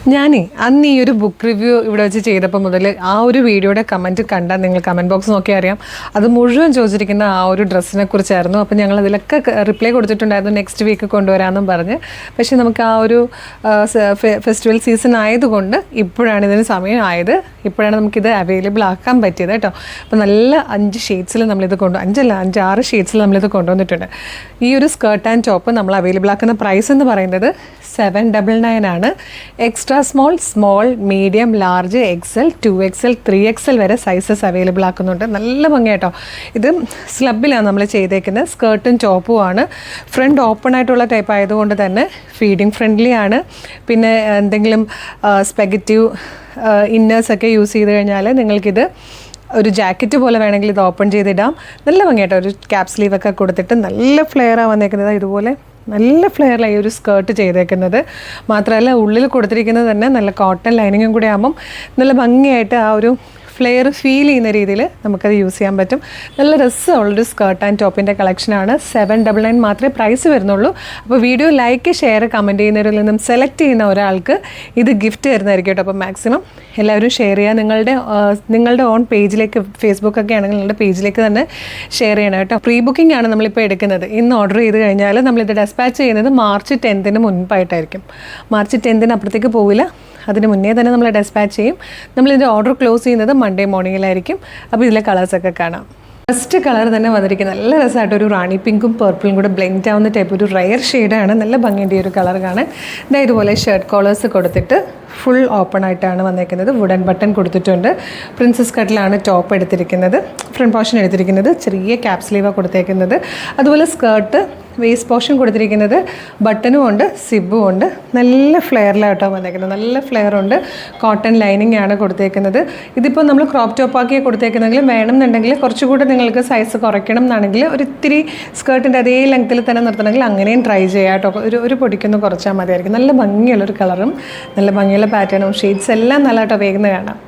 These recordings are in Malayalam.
ഞാനേ അന്ന് ഈ ഒരു ബുക്ക് റിവ്യൂ ഇവിടെ വെച്ച് ചെയ്തപ്പോൾ മുതൽ ആ ഒരു വീഡിയോയുടെ കമൻറ്റ് കണ്ടാൽ നിങ്ങൾ കമൻറ്റ് ബോക്സ് നോക്കി അറിയാം. അത് മുഴുവൻ ചോദിച്ചിരിക്കുന്ന ആ ഒരു ഡ്രസ്സിനെ കുറിച്ചായിരുന്നു. അപ്പോൾ ഞങ്ങൾ അതിലൊക്കെ റിപ്ലൈ കൊടുത്തിട്ടുണ്ടായിരുന്നു, നെക്സ്റ്റ് വീക്ക് കൊണ്ടുവരാമെന്നും പറഞ്ഞ്. പക്ഷേ നമുക്ക് ആ ഒരു ഫെസ്റ്റിവൽ സീസൺ ആയതുകൊണ്ട് ഇപ്പോഴാണ് ഇതിന് സമയമായത്, ഇപ്പോഴാണ് നമുക്കിത് അവൈലബിൾ ആക്കാൻ പറ്റിയത് കേട്ടോ. അപ്പോൾ നല്ല 5 ഷെയ്ഡ്സിൽ നമ്മളിത് 5-6 ഷെയ്ഡ്സിൽ നമ്മളിത് കൊണ്ടുവന്നിട്ടുണ്ട്. ഈ ഒരു സ്കേർട്ട് ആൻഡ് ടോപ്പ് നമ്മൾ അവൈലബിൾ ആക്കുന്ന പ്രൈസ് എന്ന് പറയുന്നത് 799 ആണ്. Extra small, small, medium, large, XL, 2XL, 3XL വരെ സൈസസ് അവൈലബിൾ ആക്കുന്നുണ്ട്. നല്ല ഭംഗിയായിട്ടോ. ഇത് സ്ലബിലാണ് നമ്മൾ ചെയ്തേക്കുന്നത്. സ്കേർട്ടും ടോപ്പും ആണ്. ഫ്രണ്ട് ഓപ്പൺ ആയിട്ടുള്ള ടൈപ്പ് ആയതുകൊണ്ട് തന്നെ ഫീഡിങ് ഫ്രണ്ട്ലി ആണ്. പിന്നെ എന്തെങ്കിലും സ്പെഗറ്റീവ് ഇന്നേഴ്സൊക്കെ യൂസ് ചെയ്ത് കഴിഞ്ഞാൽ നിങ്ങൾക്കിത് ഒരു ജാക്കറ്റ് പോലെ വേണമെങ്കിൽ ഇത് ഓപ്പൺ ചെയ്തിടാം. നല്ല ഭംഗിയായിട്ടോ. ഒരു ക്യാപ് സ്ലീവൊക്കെ കൊടുത്തിട്ട് നല്ല ഫ്ലെയറാണ് വന്നേക്കുന്നത്. ഇതുപോലെ നല്ല ഫ്ലെയറിലായി ഒരു സ്കേർട്ട് ചെയ്തേക്കുന്നത്. മാത്രമല്ല ഉള്ളിൽ കൊടുത്തിരിക്കുന്നത് തന്നെ നല്ല കോട്ടൺ ലൈനിങ്ങും കൂടി ആകുമ്പം നല്ല ഭംഗിയായിട്ട് ആ ഒരു ഫ്ലെയർ ഫീൽ ചെയ്യുന്ന രീതിയിൽ നമുക്കത് യൂസ് ചെയ്യാൻ പറ്റും. നല്ല രസമുള്ളൊരു സ്കേർട്ട് ആൻഡ് ടോപ്പിൻ്റെ കളക്ഷനാണ്. 799 മാത്രമേ പ്രൈസ് വരുന്നുള്ളൂ. അപ്പോൾ വീഡിയോ ലൈക്ക്, ഷെയർ, കമൻറ്റ് ചെയ്യുന്നവരിൽ നിന്നും സെലക്ട് ചെയ്യുന്ന ഒരാൾക്ക് ഇത് ഗിഫ്റ്റ് തരുന്നതായിരിക്കും കേട്ടോ. അപ്പോൾ മാക്സിമം എല്ലാവരും ഷെയർ ചെയ്യുക. നിങ്ങളുടെ ഓൺ പേജിലേക്ക്, ഫേസ്ബുക്കൊക്കെ ആണെങ്കിൽ നിങ്ങളുടെ പേജിലേക്ക് തന്നെ ഷെയർ ചെയ്യണം കേട്ടോ. പ്രീ ബുക്കിംഗ് ആണ് നമ്മളിപ്പോൾ എടുക്കുന്നത്. ഇന്ന് ഓർഡർ ചെയ്ത് കഴിഞ്ഞാൽ നമ്മളിത് ഡെസ്പാച്ച് ചെയ്യുന്നത് മാർച്ച് 10 മുൻപായിട്ടായിരിക്കും. മാർച്ച് 10 അപ്പുറത്തേക്ക് പോവില്ല, അതിന് മുന്നേ തന്നെ നമ്മൾ ഡെസ്പാച്ച് ചെയ്യും. നമ്മളിതിൻ്റെ ഓർഡർ ക്ലോസ് ചെയ്യുന്നത് മൺഡേ മോർണിംഗിലായിരിക്കും. അപ്പോൾ ഇതിലെ കളേഴ്സൊക്കെ കാണാം. ഫസ്റ്റ് കളർ തന്നെ വന്നിരിക്കുന്നത് നല്ല രസമായിട്ട് ഒരു റാണി പിങ്കും പർപ്പിളും കൂടെ ബ്ലെൻഡ് ആവുന്ന ടൈപ്പ് ഒരു റയർ ഷെയ്ഡാണ്. നല്ല ഭംഗിയുടെ ഒരു കളർ കാണാൻ. ഇതുപോലെ ഷർട്ട് കോളേഴ്സ് കൊടുത്തിട്ട് ഫുൾ ഓപ്പൺ ആയിട്ടാണ് വന്നേക്കുന്നത്. വുഡൻ ബട്ടൺ കൊടുത്തിട്ടുണ്ട്. പ്രിൻസസ് കട്ടിലാണ് ടോപ്പ് എടുത്തിരിക്കുന്നത്. ഫ്രണ്ട് പോർഷൻ എടുത്തിരിക്കുന്നത് ചെറിയ ക്യാപ് സ്ലീവാണ് കൊടുത്തേക്കുന്നത്. അതുപോലെ സ്കേർട്ട് വേസ്റ്റ് പോർഷൻ കൊടുത്തിരിക്കുന്നത് ബട്ടനും ഉണ്ട്, സിബും ഉണ്ട്. നല്ല ഫ്ലെയറിലാട്ടോ വന്നേക്കുന്നത്. നല്ല ഫ്ലെയർ ഉണ്ട്. കോട്ടൺ ലൈനിങ് ആണ് കൊടുത്തേക്കുന്നത്. ഇതിപ്പോൾ നമ്മൾ ക്രോപ്പ് ടോപ്പാക്കിയാണ് കൊടുത്തേക്കുന്നതെങ്കിലും വേണമെന്നുണ്ടെങ്കിൽ കുറച്ചുകൂടെ നിങ്ങൾക്ക് സൈസ് കുറയ്ക്കണം എന്നാണെങ്കിൽ ഒരു ഇത്തിരി സ്കേർട്ടിൻ്റെ അതേ ലെങ്ത്തിൽ തന്നെ നിർത്തണമെങ്കിൽ അങ്ങനെയും ട്രൈ ചെയ്യാം കേട്ടോ. ഒരു പൊടിക്കൊന്ന് കുറച്ചാൽ മതിയായിരിക്കും. നല്ല ഭംഗിയുള്ളൊരു കളറും നല്ല ഭംഗിയുള്ള പാറ്റേണും ഷെയ്ഡ്സ് എല്ലാം നല്ല കേട്ടോ വേഗം കാണാം.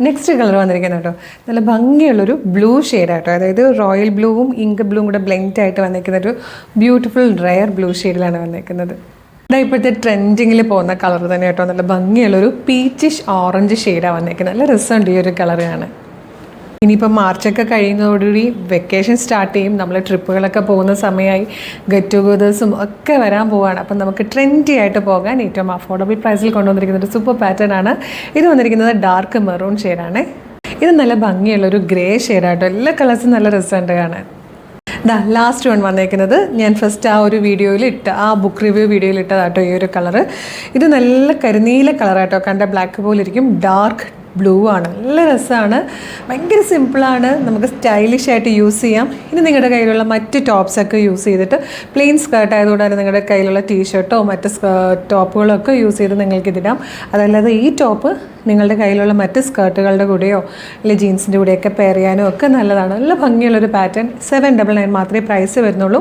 നെക്സ്റ്റ് കളർ വന്നിരിക്കുന്നത് കേട്ടോ. നല്ല ഭംഗിയുള്ളൊരു ബ്ലൂ ഷെയ്ഡാട്ടോ. അതായത് റോയൽ ബ്ലൂവും ഇങ്ക് ബ്ലൂവും കൂടെ ബ്ലെൻഡ് ആയിട്ട് വന്നിരിക്കുന്ന ഒരു ബ്യൂട്ടിഫുൾ റയർ ബ്ലൂ ഷെയ്ഡിലാണ് വന്നിരിക്കുന്നത്. ഇപ്പോഴത്തെ ട്രെൻഡിങ്ങിൽ പോകുന്ന കളർ തന്നെ കേട്ടോ. നല്ല ഭംഗിയുള്ളൊരു പീച്ചിഷ് ഓറഞ്ച് ഷെയ്ഡാണ് വന്നിരിക്കുന്നത്. നല്ല രസമുണ്ട് ഈ ഒരു കളറാണ്. ഇനിയിപ്പോൾ മാർച്ചൊക്കെ കഴിയുന്നതോടുകൂടി വെക്കേഷൻ സ്റ്റാർട്ട് ചെയ്യും. നമ്മൾ ട്രിപ്പുകളൊക്കെ പോകുന്ന സമയമായി, ഗെറ്റ് ടുഗദേഴ്സും ഒക്കെ വരാൻ പോവുകയാണ്. അപ്പം നമുക്ക് ട്രെൻഡി ആയിട്ട് പോകാൻ ഏറ്റവും അഫോർഡബിൾ പ്രൈസിൽ കൊണ്ടുവന്നിരിക്കുന്ന ഒരു സൂപ്പർ പാറ്റേൺ ആണ്. ഇത് വന്നിരിക്കുന്നത് ഡാർക്ക് മെറൂൺ ഷെയ്ഡാണ്. ഇത് നല്ല ഭംഗിയുള്ളൊരു ഗ്രേ ഷെയ്ഡാട്ടോ. എല്ലാ കളേഴ്സും നല്ല രസമുണ്ട് കാണാൻ. ലാസ്റ്റ് വൺ വന്നേക്കുന്നത് ഞാൻ ഫസ്റ്റ് ആ ഒരു ആ ബുക്ക് റിവ്യൂ വീഡിയോയിൽ ഇട്ടതാട്ടോ ഈ ഒരു കളറ്. ഇത് നല്ല കരിനീല കളറാട്ടോ. കണ്ട ബ്ലാക്ക് പോലെ ഇരിക്കും. ഡാർക്ക് ബ്ലൂ ആണ്. നല്ല രസമാണ്. ഭയങ്കര സിമ്പിളാണ്. നമുക്ക് സ്റ്റൈലിഷ് ആയിട്ട് യൂസ് ചെയ്യാം. ഇനി നിങ്ങളുടെ കയ്യിലുള്ള മറ്റ് ടോപ്സൊക്കെ യൂസ് ചെയ്തിട്ട് പ്ലെയിൻ സ്കേർട്ട് ആയതുകൊണ്ട് തന്നെ നിങ്ങളുടെ കയ്യിലുള്ള ടീഷർട്ടോ മറ്റ് ടോപ്പുകളോ ഒക്കെ യൂസ് ചെയ്ത് നിങ്ങൾക്കിതിടാം. അതല്ലാതെ ഈ ടോപ്പ് നിങ്ങളുടെ കയ്യിലുള്ള മറ്റ് സ്കേർട്ടുകളുടെ കൂടെയോ അല്ലെങ്കിൽ ജീൻസിൻ്റെ കൂടെയൊക്കെ പെയർ ചെയ്യാനോ ഒക്കെ നല്ലതാണ്. നല്ല ഭംഗിയുള്ളൊരു പാറ്റേൺ. 799 മാത്രമേ പ്രൈസ് വരുന്നുള്ളൂ.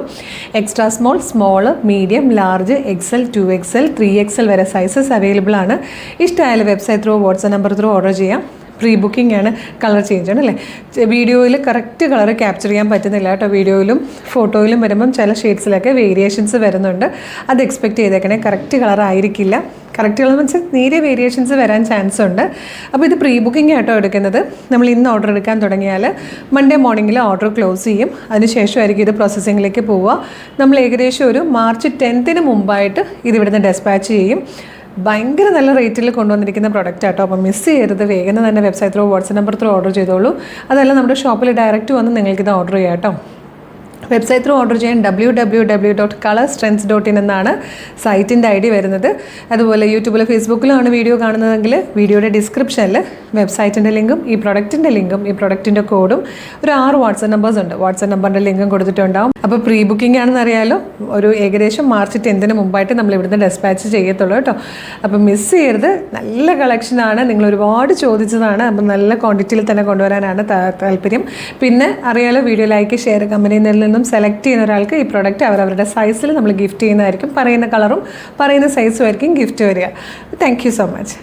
Extra small, small, medium, large, XL, 2XL, 3XL വരെ സൈസസ് അവൈലബിൾ ആണ്. ഇഷ്ടമായാലും website through, WhatsApp number through order ചെയ്യാം. പ്രീ ബുക്കിംഗ് ആണ്. കളർ ചേഞ്ച് ആണ് അല്ലേ. വീഡിയോയിൽ കറക്റ്റ് കളർ ക്യാപ്ചർ ചെയ്യാൻ പറ്റുന്നില്ല കേട്ടോ. വീഡിയോയിലും ഫോട്ടോയിലും വരുമ്പം ചില ഷെയ്ഡ്സിലൊക്കെ വേരിയേഷൻസ് വരുന്നുണ്ട്. അത് എക്സ്പെക്റ്റ് ചെയ്തേക്കണേ. കറക്റ്റ് കളർ ആയിരിക്കില്ല. കറക്റ്റ് കളർ മീൻസ് നേരിയ വേരിയേഷൻസ് വരാൻ ചാൻസ് ഉണ്ട്. അപ്പോൾ ഇത് പ്രീ ബുക്കിംഗ് ആയിട്ടോ എടുക്കുന്നത്. നമ്മൾ ഇന്ന് ഓർഡർ എടുക്കാൻ തുടങ്ങിയാൽ മൺഡേ മോർണിംഗിൽ ഓർഡർ ക്ലോസ് ചെയ്യും. അതിനുശേഷമായിരിക്കും ഇത് പ്രോസസ്സിങ്ങിലേക്ക് പോവുക. നമ്മൾ ഏകദേശം ഒരു മാർച്ച് 10 മുമ്പായിട്ട് ഇത് ഇവിടുന്ന് ഡെസ്പാച്ച് ചെയ്യും. ഭയങ്കര നല്ല റേറ്റിൽ കൊണ്ടുവന്നിരിക്കുന്ന പ്രൊഡക്റ്റ് ആട്ടോ. അപ്പോൾ മിസ് ചെയ്യരുത്. വേഗം തന്നെ website through, WhatsApp number through order ചെയ്തോളൂ. അതല്ല നമ്മുടെ ഷോപ്പിൽ ഡയറക്റ്റ് വന്ന് നിങ്ങൾക്കിത് ഓർഡർ ചെയ്യാം കേട്ടോ. വെബ്സൈറ്റ് ത്രൂ ഓർഡർ ചെയ്യാൻ www.colorstrends.in എന്നാണ് സൈറ്റിൻ്റെ ID വരുന്നത്. അതുപോലെ യൂട്യൂബിലും ഫേസ്ബുക്കിലുമാണ് വീഡിയോ കാണുന്നതെങ്കിൽ വീഡിയോയുടെ ഡിസ്ക്രിപ്ഷനിൽ വെബ്സൈറ്റിൻ്റെ ലിങ്കും ഈ പ്രൊഡക്റ്റിൻ്റെ ലിങ്കും ഈ പ്രൊഡക്റ്റിൻ്റെ കോഡും ഒരു 6 വാട്സ്ആപ്പ് നമ്പേഴ്സ് ഉണ്ട്. വാട്സ്ആപ്പ് നമ്പറിൻ്റെ ലിങ്കും കൊടുത്തിട്ടുണ്ടാവും. അപ്പോൾ പ്രീ ബുക്കിംഗ് ആണെന്ന് അറിയാലോ. ഒരു ഏകദേശം മാർച്ച് 10 മുമ്പായിട്ട് നമ്മൾ ഇവിടുന്ന് ഡെസ്പാച്ച് ചെയ്യത്തുള്ളൂ കേട്ടോ. അപ്പോൾ മിസ് ചെയ്യരുത്. നല്ല കളക്ഷനാണ്. നിങ്ങൾ ഒരുപാട് ചോദിച്ചതാണ്. അപ്പം നല്ല ക്വാണ്ടിറ്റിയിൽ തന്നെ കൊണ്ടുവരാനാണ് താല്പര്യം. പിന്നെ അറിയാലോ, വീഡിയോ ലൈക്ക്, ഷെയർ, കമൻറ്റ് ചെയ്യുന്നതിൽ നിന്നും സെലക്ട് ചെയ്യുന്ന ഒരാൾക്ക് ഈ പ്രോഡക്റ്റ് അവരവരുടെ സൈസിൽ നമ്മൾ ഗിഫ്റ്റ് ചെയ്യുന്നതായിരിക്കും. പറയുന്ന കളറും പറയുന്ന സൈസും ആയിരിക്കും ഗിഫ്റ്റ് വരിക. Thank you so much.